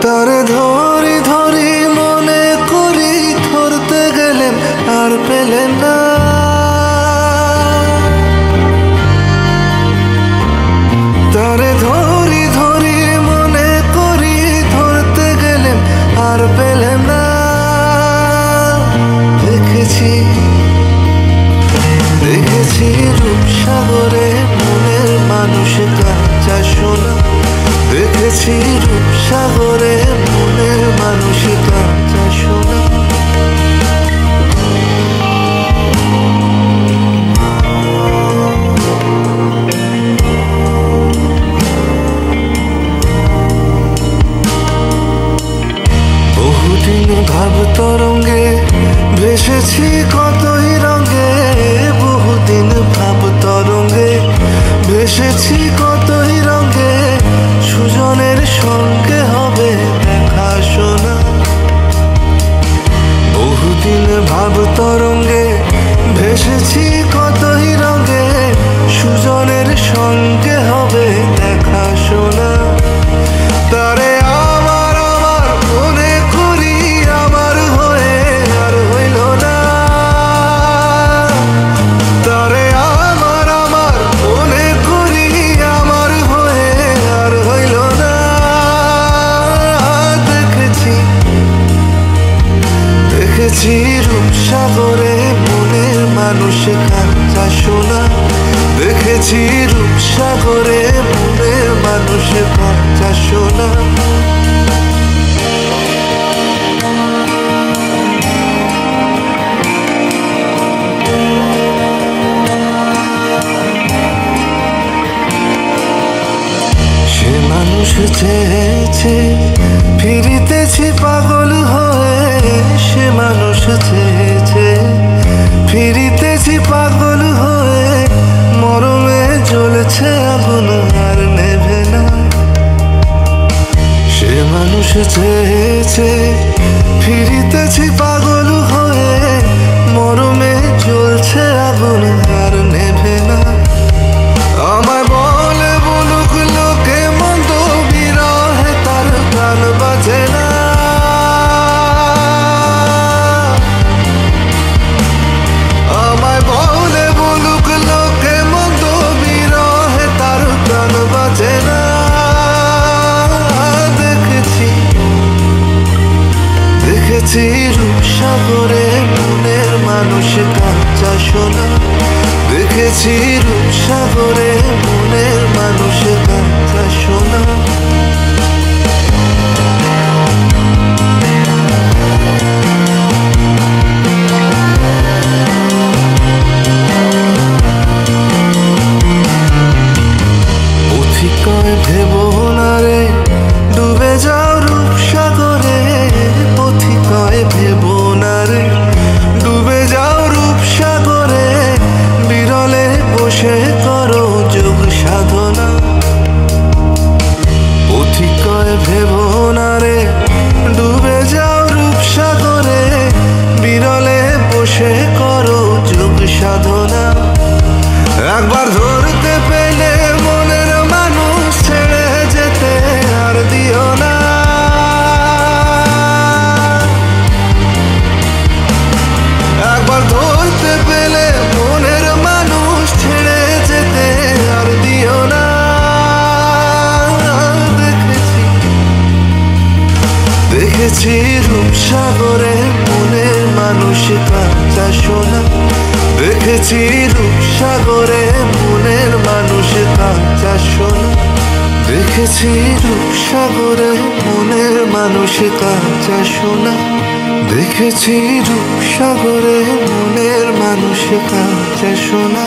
তারে ধরি ধরি মনে করি ধরতে গেলেন আর পেলেন না। তারে ধরি ধরি মনে করি ধরতে গেলেন আর পেলেন না। দেখেছি দেখেছি রূপসাগরে মনের মানুষ কাঁচা সোনা। দেখেছি রূপসাগরে মনের মানুষ কাঁচা সোনা। বহুদিন ভাব তরঙ্গে ভেসেছি কতই রঙে। বহুদিন ভাব তরঙ্গে ভেসেছি কতই রঙে। সুজনের সঙ্গে হবে দেখা শোনা। বহুদিন ভাব তরঙ্গে ভেসেছি কতই রঙে। সুজনের সঙ্গে হবে দেখা শোনা। তারে আমার আমার মনে করি আমার হয়ে আর হইল না। তারে আমার আমার মনে করি আমার হয়ে আর হইল না। দেখেছি দেখেছি রূপসাগরে মনের মানুষ কাঁচা সোনা। দেখেছি রূপসাগরে মনের মানুষ কাঁচা সোনা। সে মানুষ চেয়েছে ফিরিতেছি পাগল হয়ে। সে মানুষ চেয়েছে ফিরিতেছি পাগল হয়ে। মরমে জ্বলেছে আগুন আর নেভে না। সে মানুষ চেয়েছে ফিরিতেছি পাগল হয়ে। মরমে জ্বলছে আগুন আর নেভে না। আমায় বলে বলুক লোকে মন্দ বিরহে তার প্রাণ বাজে না। আমায় বলে বলুক লোকে মন্দ বিরহে তার প্রাণ বাজে না। দেখেছি দেখেছি রূপসাগরে মনের মানুষ কাঁচা সোনা। দেখেছি রূপসাগরে মনের মানুষ কাঁচা সোনা। পথিকয় ভেবো না রে ডুবে যাও রূপসাগরে। পথিকয় ভেবো না রে ডুবে যাও রূপসাগরে। বিরলে বসে করো যোগ সাধনা। পথিকয় ভেবো না রে ডুবে যাও রূপসাগরে। বিরলে বসে করো যোগ সাধনা। একবার ধরতে পেলে মনের মানুষ ছেড়ে যেতে আর দিও না। একবার ধরতে পেলে মনের মানুষ ছেড়ে যেতে আর দিও না। দেখেছি দেখেছি রূপসাগরে মনের মানুষ কাঁচা সোনা। দেখেছি রূপসাগরে মনের মানুষ কাঁচা সোনা। দেখেছি রূপসাগরে মনের মানুষ কাঁচা সোনা। দেখেছি রূপসাগরে মনের মানুষ কাঁচা সোনা।